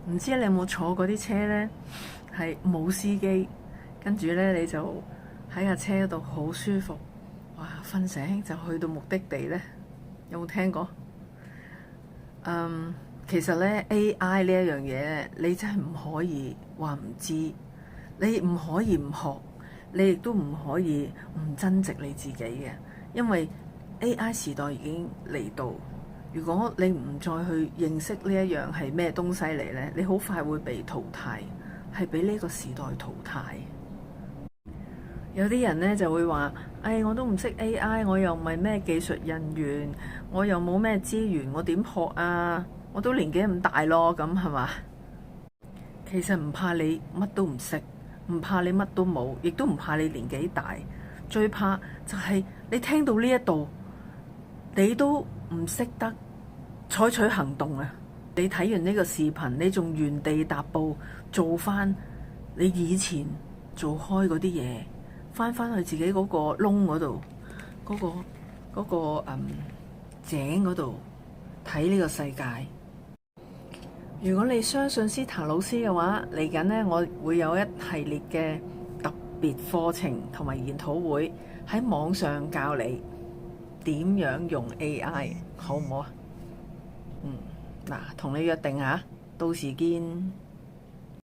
唔知你有冇坐過啲車呢？係冇司機，跟住呢，你就喺架車度好舒服，哇！瞓醒就去到目的地呢。有冇聽過？其實呢 AI 呢一樣嘢，你真係唔可以話唔知，你唔可以唔學，你亦都唔可以唔增值你自己嘅，因為 AI 時代已經嚟到。如果你唔再去認識呢一樣係咩東西嚟呢，你好快會被淘汰，係俾呢個時代淘汰。有啲人呢就會話：我都唔識 AI，我又唔係咩技術人員，我又冇咩資源，我點學啊？我都年紀咁大咯，咁係嘛？其實唔怕你乜都唔識，唔怕你乜都冇，亦都唔怕你年紀大，最怕就係你聽到呢一度，你都唔識得採取行動啊！你睇完呢個視頻，你仲原地踏步做翻你以前做開嗰啲嘢，翻去自己嗰個窿嗰度，嗰個井嗰度睇呢個世界。如果你相信斯坦老師嘅話，嚟緊呢，我會有一系列嘅特別課程同埋研討會喺網上教你點樣用 AI，好唔好啊？嗱，同你約定下，到時見。